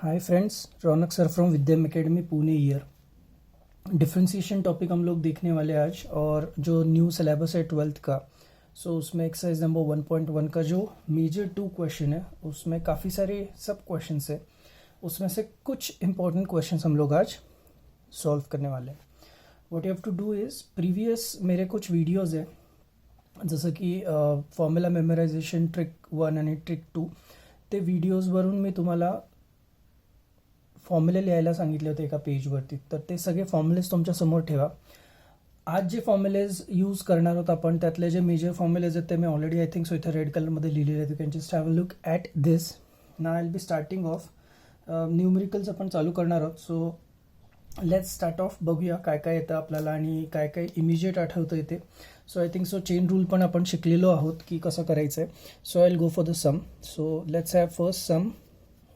High friends, Raunak sir from Vidyam academy Pune year. Differentiation topic हम लोग देखने वाले आज, और जो न्यू सिलेबस है 12th का, सो उसमें एक्सरसाइज नंबर 1.1 का जो मेजर 2 क्वेश्चन है उसमें काफ़ी सारे सब क्वेश्चन है। उसमें से कुछ इंपॉर्टेंट क्वेश्चन हम लोग आज सॉल्व करने वाले हैं। What you have to do is, previous मेरे कुछ वीडियोज़ है जसं की फॉर्म्युला मेमोरायझेशन ट्रिक 1 आणि ट्रिक 2, ते व्हिडिओजवरून मी तुम्हाला फॉर्म्युले लिहायला सांगितले होते एका पेजवरती, तर ते सगळे फॉर्म्युलेज तुमच्या समोर ठेवा। आज जे फॉर्म्युलेज यूज करणार आहोत आपण, त्यातले जे मेजर फॉर्म्युलेज आहेत ते मी ऑलरेडी आय थिंक सो इथे रेड कलरमध्ये लिहिलेले आहेत। You can just have a look at this. Now I will be starting of numericals आपण चालू करणार आहोत। सो लेट्स स्टार्ट ऑफ, बघूया काय काय येतं आपल्याला आणि काय काय इमिजिएट आठवतं येते। So I think so chain rule पण आपण शिकलेलो आहोत की कसं करायचं आहे। So I will go for the sum. So let's have first sum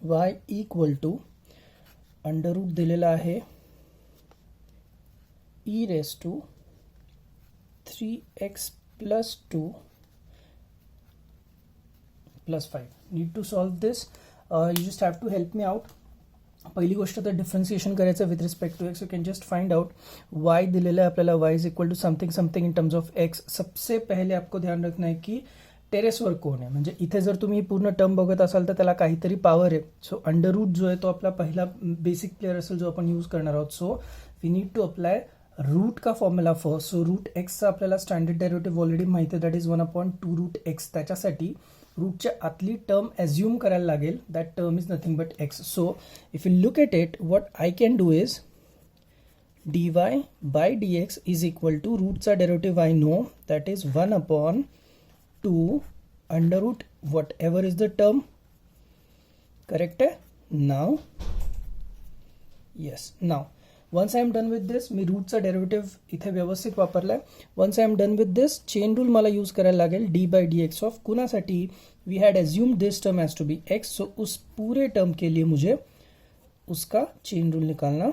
y equal to under root दिलेला आहे e raise to 3x plus 2 plus 5। Need to solve this, you just have to help me out. पहिली गोष्ट तर differentiation करायचं with respect to x. You can just find out y दिलेला है आपल्याला, y is equal to something something in terms of x। सबसे पहले आपको ध्यान रखना है कि टेरेसवर कोण आहे, म्हणजे इथे जर तुम्ही पूर्ण टर्म बघत असाल तर त्याला काहीतरी पॉवर आहे। सो अंडर रूट जो आहे तो आपला पहिला बेसिक प्लेयर असेल जो आपण यूज करणार आहोत। So we need to apply root का फॉर्म्युला फर्स्ट। सो रूट एक्सचा आपल्याला स्टँडर्ड डेरिव्हेटिव्ह ऑलरेडी माहिती आहे, दॅट इज 1/2 रूट एक्स। त्याच्यासाठी रूटच्या आतली टर्म ॲज्युम करायला लागेल, that term is nothing but x. So if you look at it, what I can do is dy by dx is equal to रूटचा derivative I know, that is 1/2 under root whatever is the term, correct है? Now yes, now once I am done with this, मी रूटचा derivative इथे व्यवस्थित वापरलाय। once I am done with this, chain rule मला use करायला लागेल d by d x of कुणासाठी, we had assumed this term has to be x. So उस पूरे टर्म के लिए मुझे उसका चेन रूल निकालना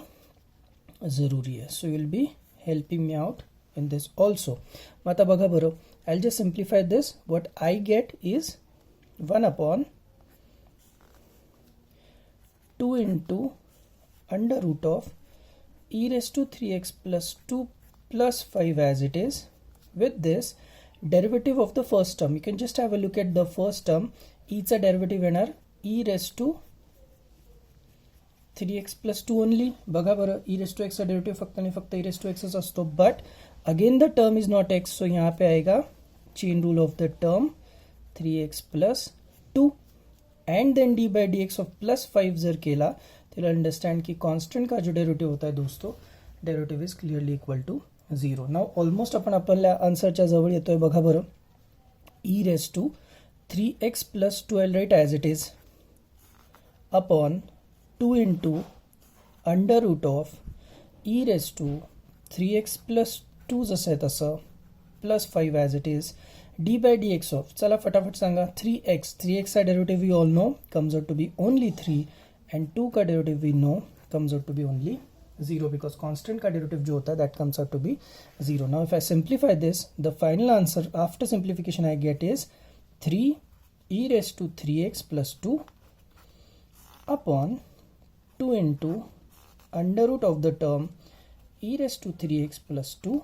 जरूरी है। So will be helping me out in this also। मग आता बघा बरं, I'll just simplify this। what I get is 1/2 into under root of e raised to 3x plus 2 plus 5 as it is, with this derivative of the first term। you can just have a look at the first term, e चा derivative येणार e raised to 3x plus 2 only। बघा बरं, e raised to x चा derivative फक्त आणि फक्त e raised to x असतो, but again the term is not x, so यहाँ पे आएगा chain rule of the term 3x plus 2 and then d by dx of plus 5 जर केला तो अंडरस्टैंड कि कांस्टेंट का जो डेरिव्हेटिव्ह होता है दोस्तों, derivative is clearly equal to 0। Now almost आपण आपल्या आन्सरच्या जवळ येतोय। बघा बरं, e raise to 3x plus 12 right as it is upon 2 into under root of e raise to 3x plus 2 जसं आहे तसं plus 5 as it is d by d x of, चला फटाफट सांगा, 3x का derivative we all know comes out to be only 3 end 2 का derivative we know comes out to be only 0 because constant का derivative जो होता है that comes out to be 0। Now if I simplify this, the final answer after simplification I get is 3 e raise to 3x plus 2 upon 2 into under root of the term e raise to 3x plus 2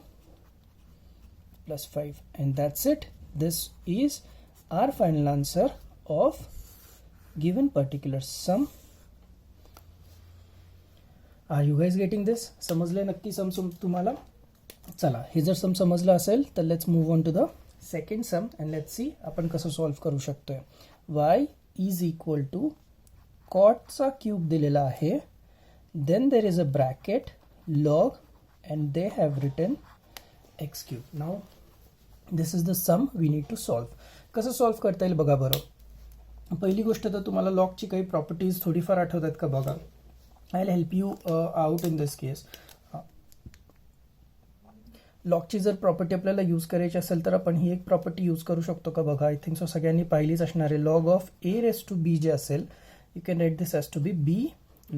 plus 5, and that's it। this is our final answer of given particular sum। are you guys getting this? समजले नक्की सम तुम्हाला? चला, हे जर सम समजलं असेल तर let's move on to the second sum and let's see आपण कसं सॉल्व करू शकतोय। y इज इक्वल टू कॉटचा क्यूब दिलेला आहे, then there is a bracket log and they have written x cube। now this is the sum we need to solve। कसं solve करता येईल बघा बरं। पहिली गोष्ट तर तुम्हाला लॉगची काही प्रॉपर्टीज थोडीफार आठवतात का बघा। I will help you out in this case. लॉगची जर प्रॉपर्टी आपल्याला यूज करायची असेल तर आपण ही एक प्रॉपर्टी यूज करू शकतो का बघा। आय थिंक सो सगळ्यांनी पाहिलीच असणार आहे। Log of a raise to b जे असेल, you can write this as to be b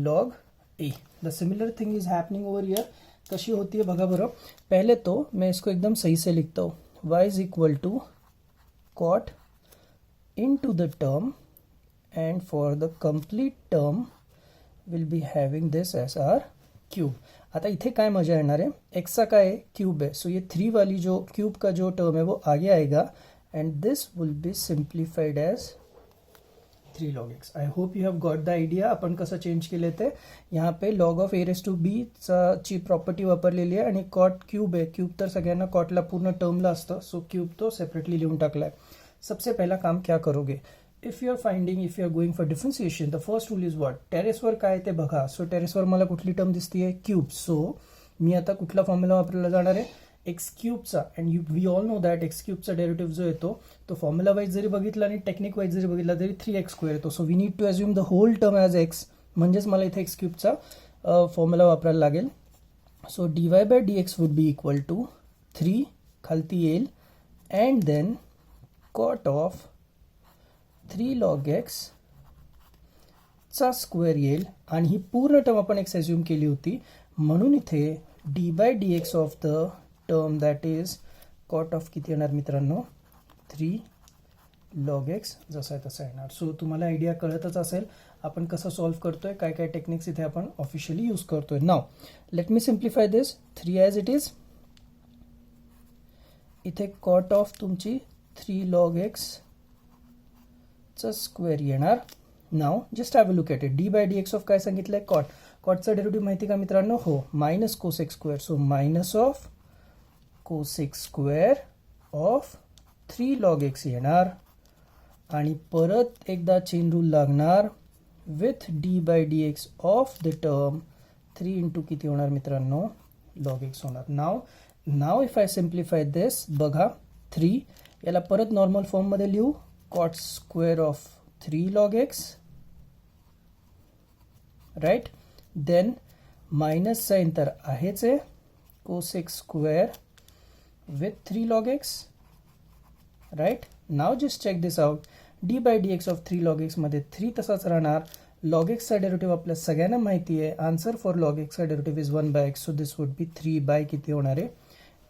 log a। The similar thing is happening over here. कशी होती है बघा बरं। पहले तो मैं इसको एकदम सही से लिखता हूँ, y is equal to cot into the term, and for the complete term will be having this as r cube. आता इथे काय मजा येणार आहे, एक्सचा काय आहे, क्यूब है, सो ये 3 वाली जो क्यूब का जो टर्म है वो आगे आएगा and this will be simplified as 3 log x. I hope you have got the idea. आपण कसं चेंज केले ते, यहाँ पे log of a raised to b ची प्रॉपर्टी वापरलेली आहे आणि कॉट क्यूब आहे. क्यूब तर सगळ्यांना कॉटला पूर्ण टर्मला असतं, सो क्यूब तो सेपरेटली लिहून टाकला आहे. सबसे पहला काम क्या करोगे, if you are going for differentiation, the first rule is what, टेरेसवर काय ते बघा. सो टेरेसवर मला कुठली टर्म दिसतीये, क्यूब. सो मी आता कुठला फॉर्म्युला वापरला जाणार आहे, एक्स क्यूबचा. And we all know that x क्यूबचा डेरिव्हेटिव्ह जो येतो तो फॉर्म्युला वाईज जरी बघितला आणि टेक्निक वाईज जरी बघितला तरी 3x² येतो. So we need to assume the whole term as x, म्हणजेच मला इथे एक्स क्यूबचा फॉर्म्युला वापरायला लागेल. सो dy/dx would be equal to 3 खालती येईल and then cot of 3 log x चा स्क्वेअर येईल आणि ही पूर्ण टर्म आपण एक्स अज्युम केली होती, म्हणून इथे d/dx of the term that is cot of किती येणार मित्रांनो, 3 log x जसा आहे तसा येणार. सो तुम्हाला आयडिया कळतच असेल आपण कसं सॉल्व्ह करतोय, काय काय टेक्निक्स इथे आपण ऑफिशियली यूज करतोय. Now let me simplify this 3 as it is. इथे कॉट ऑफ तुमची 3 log x चा स्क्वेअर येणार. Now just have a look at it. d/dx of काय सांगितलंय, कॉट. कॉटचा डेरिव्हेटिव्ह माहिती का मित्रांनो, हो, minus cosec square. So minus of cosec square of 3 log x येणार आणि परत एकदा चेन रूल लागणार with d/dx of the term 3 into किती होणार मित्रांनो, log x होणार. Now if I simplify this, बघा 3 याला परत नॉर्मल फॉर्ममध्ये लिहू, cot square of 3 log x, right. Then minus sign तर आहेच आहे, cosec square with 3 log x, right. Now just check this out, d/dx of 3 log x मध्ये 3 तसाच राहणार. log x चा डेरिव्हेटिव्ह आपल्या सगळ्यांना माहिती आहे, आन्सर फॉर log x चा derivative is 1/x, so this would be 3 किती होणार आहे,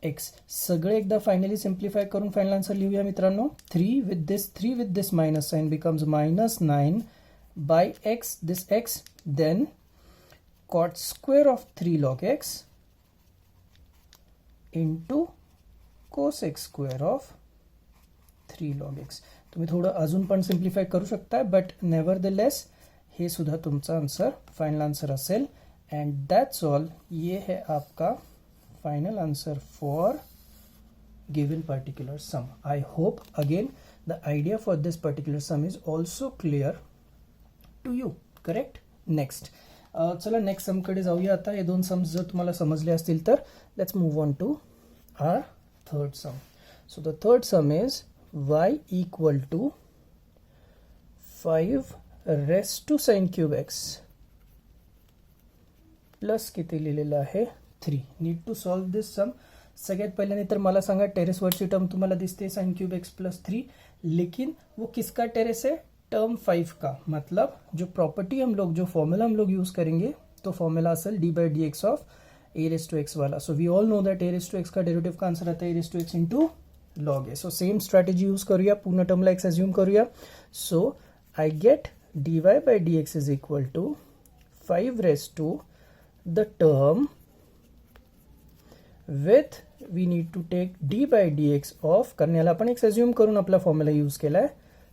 x. सगळे एकदा फायनली सिम्प्लिफाय करून फायनल आन्सर लिहूया मित्रांनो. 3 with this minus sign becomes -9/x, this x, then cot square of 3 log x into cosec square of 3 log x. तुम्ही थोडं अजून पण सिम्प्लिफाय करू शकता, बट नेव्हर द लेस हे सुद्धा तुमचा आन्सर फाइनल आंसर असेल. And that's all. ये है आपका final answer for given particular sum. I hope again the idea for this particular sum is also clear to you. Correct. Next चला next समकडे जाऊया. आता हे दोन सम्स जर तुम्हाला समजले असतील तर let's move on to our third sum. So the third sum is y equal to 5 raised to sin cube x plus किती लिहिलेलं आहे 3. नीड टू सॉल्व दिस सम. सगळ्यात पहिल्याने तर मला सांगा टेरेसवरची टर्म तुम्हाला दिसते sin cube x प्लस 3, लेकिन वो किसका टेरेस है, टर्म 5 का. मतलब जो प्रॉपर्टी हम लोग, जो फॉर्मूला हम लोग यूज करेंगे तो फॉर्मूला असेल d/dx of a raised to x वाला. So we all know that a raised to x का डेरिवेटिव का आंसर आता है a raised to x into log a. So same strategy use करूया, पूर्ण टर्मला x अज्यूम करूया. So I get dy/dx is equal to 5 raised to the term with we need to take d/dx of, कारण याला आपण x assume करून आपला formula use केलाय,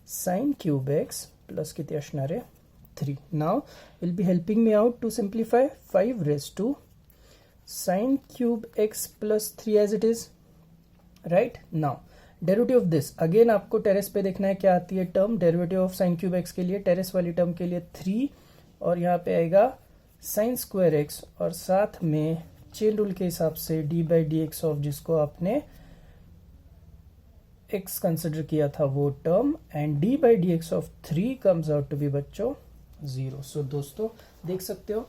sin cube x प्लस किती असणार आहे 3. Now will be helping me out to simplify 5 raised to sin cube x plus 3 as it is, right. Now derivative of this, again आपको terrace पे देखना है क्या आती है term. Derivative of sin cube x के लिए टेरेस वाली term के लिए 3 और यहाँ पे आएगा sin स्क्वायर x और साथ में चेन रूल के हिसाब से d/dx ऑफ जिसको आपने x कंसिडर किया था वो term, and d/dx of 3 comes out to be बच्चों 0. सो दोस्तों देख सकते हो,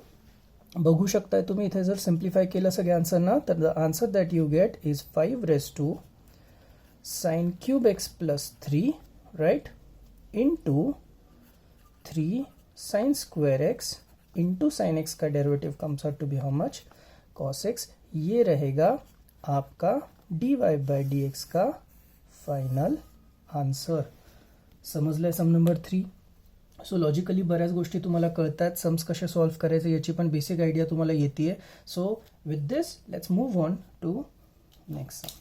बघू शकताय तुम्ही इथे जर सिम्प्लिफाय केलं सगळ्या आन्सरना तर the answer that you get is 5 raised to sin cube x plus 3, right, into 3 sin square x इंटू sin x का derivative comes out to be how much, cos x. ये रहेगा आपका dy/dx का फाइनल आंसर. समझ ले सम number 3. So logically बऱ्याच गोष्टी तुम्हाला कळतात, सम्स कसे सॉल्व्ह करायचे याची पण बेसिक आयडिया तुम्हाला येते. So with this let's move on to next sum.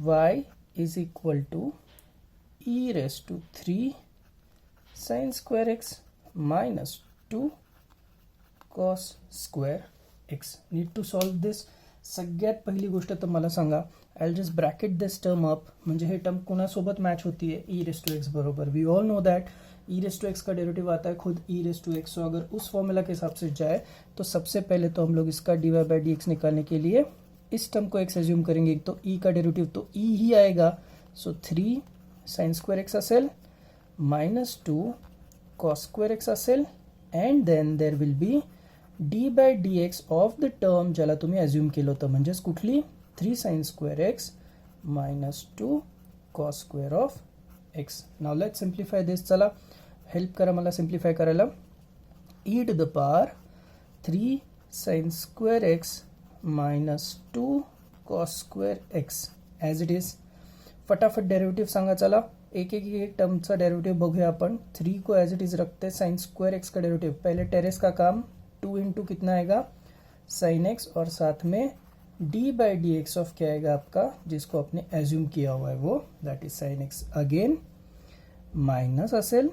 y is equal to e raised to 3 sin square x minus 2 cos square x. Need to solve this. सगळ्यात पहिली गोष्ट तर मला सांगा, I will just bracket this term up. म्हणजे हे term कोणासोबत match होती है? ई रेस टू एक्स बरोबर. We all know that e raise to x का डेरिवेटिव आता है खुद e raise to x. So अगर उस फॉर्मूला के हिसाब से जाए तो सबसे पहले तो हम लोग इसका डी वाई बाई डी एक्स निकालने के लिए इस टर्म को एक्स एज्यूम करेंगे. तो ई का डेरिवेटिव तो ई ही आएगा. सो 3 साइन स्क्वेअर एक्स असेल माइनस 2 कॉस स्क्वेअर एक्स असेल and then there will be d by d x of the term ज्याला तुम्ही अज्युम केलं होतं, म्हणजेच कुठली 3 sine square x minus 2 cos square of x. Now let simplify this. चला help करा मला सिम्प्लिफाय करायला. E to the power 3 sine square x minus 2 cos square x as it is. फटाफट डेरिवेटिव सांगा. चला एक एक एक टर्मचा डेरिवेटिव बघूया आपण. 3 को एज इट इज रखते. साइन स्क्वायर एक्स का डेरिवेटिव पहले टेरेस का काम 2 इंटू कितना आएगा साइन एक्स और साथ में डी बाई डी एक्स ऑफ क्या आएगा आपका जिसको आपने एज्यूम किया हुआ है वो that is sine x again minus असेल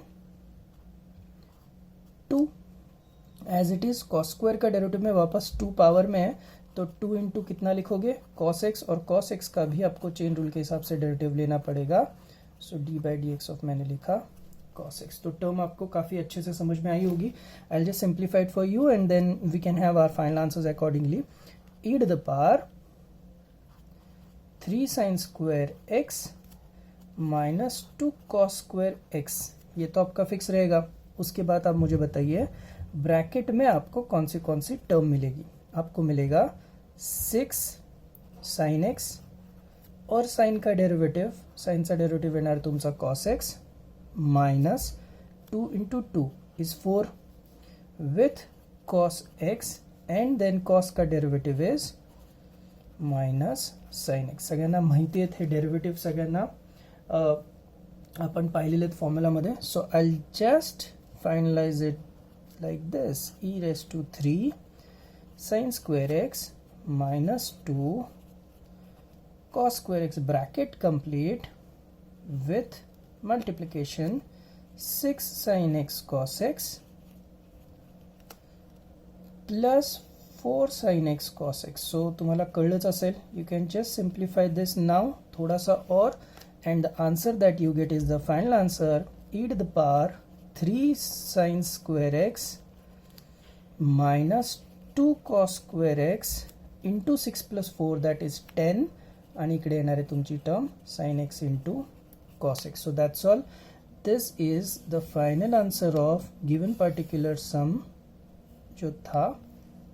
2 as it is. Cos square का डेरिवेटिव में वापस 2 पावर में है तो 2 इंटू कितना लिखोगे कॉस एक्स, और कॉस एक्स का भी आपको चेन रूल के हिसाब से डेरिवेटिव लेना पड़ेगा. सो डी बाई डी एक्स ऑफ मैंने लिखा cos x. तो टर्म आपको काफी अच्छे से समझ में आई होगी. I will just simplify it for you and then we can have our final answers accordingly. e to the power 3 sin square x minus 2 cos square x. ये तो आपका फिक्स रहेगा. उसके बाद आप मुझे बताइए ब्रैकेट में आपको कौन सी टर्म मिलेगी. आपको मिलेगा 6 sin x और साइन का डेरिवेटिव, साइनचा डेरिवेटिव येणार तुमचा cos x minus 2 into 2 is 4 with cos x and then cos का derivative is minus sin x. सगळ्यांना माहिती आहे हे डेरिवेटिव, सगळ्यांना आपण पाहिलेले आहेत फॉर्म्युलामध्ये. So I just finalize it like this. e raise to 3 sin square x minus 2 cos square x bracket complete with multiplication 6 sin x cos x plus 4 sin x cos x. So तुम्हाला कळलंच असेल. You can just simplify this now थोड़ा सा और and the answer that you get is the final answer e to the power 3 sin square x minus 2 cos square x into 6 plus 4 that is 10 आणि इकडे येणार आहे तुमची term sin x into cos x. So that's all. This is the final answer of given particular sum जो था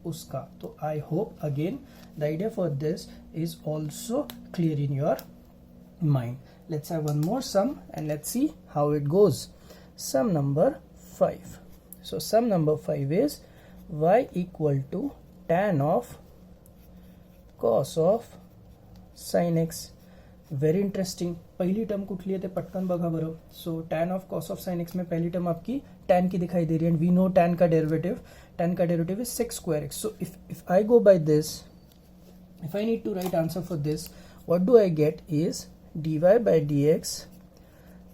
उसका. तो I hope again the idea for this is also clear in your mind. Let's have one more sum and let's see how it goes. Sum number 5. So sum number 5 is y equal to tan of cos of sin x. Very interesting. पहली term कुठली है पटकन बघा बरं. So tan of cos of sin x में पहली term आपकी tan की दिखाई दे रही है एंड वी नो tan का derivative is 6 square x. So if I go by this, if I need to write answer for this, what do I get is d y by d x.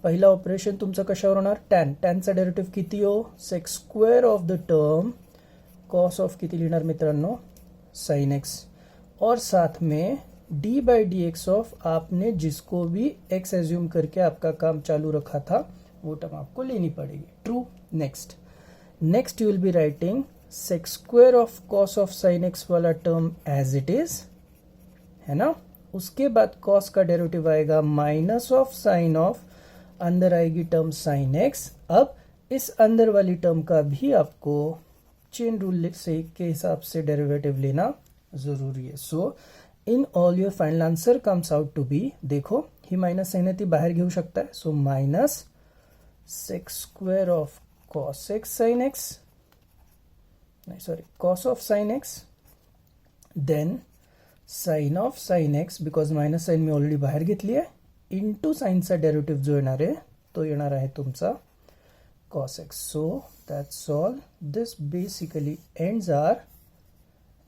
पहिला operation तुमचं कशावर होणार टॅनचा derivative किती हो 6 square of the term cos of किती लिहिणार मित्रांनो sin x, और साथ में डी बाई डी एक्स ऑफ आपने जिसको भी एक्स एज्यूम करके आपका काम चालू रखा था वो टर्म आपको लेनी पड़ेगी. True. Next you will be writing sec square of cos of sine x वाला टर्म एज इट इज है ना. उसके बाद कॉस का डेरिवेटिव आएगा माइनस ऑफ साइन ऑफ, अंदर आएगी टर्म साइन एक्स. अब इस अंदर वाली टर्म का भी आपको चेन रूल से के हिसाब से डेरिवेटिव लेना जरूरी है. So in all your final answer comes out to be, देखो ही माइनस साइन आहे ती बाहेर घेऊ शकता. So minus sec square of cos x sine x, नाही sorry cos of sine x, then sine of sine x because minus sign मी already बाहेर घेतली आहे, इंटू साइनचा डेरिवेटिव्ह जो येणार आहे तो येणार आहे तुमचा cos x. So that's all. This basically ends our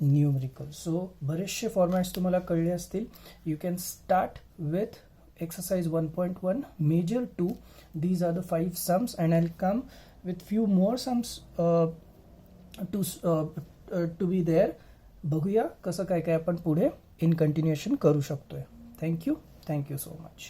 numerical. So बरेचसे फॉर्मॅट्स तुम्हाला कळले असतील. You can start with exercise 1.1 major 2. These are the 5 sums and I'll come with few more sums to be there. बघूया कसं काय काय आपण पुढे इन कंटिन्युएशन करू शकतोय. Thank you so much.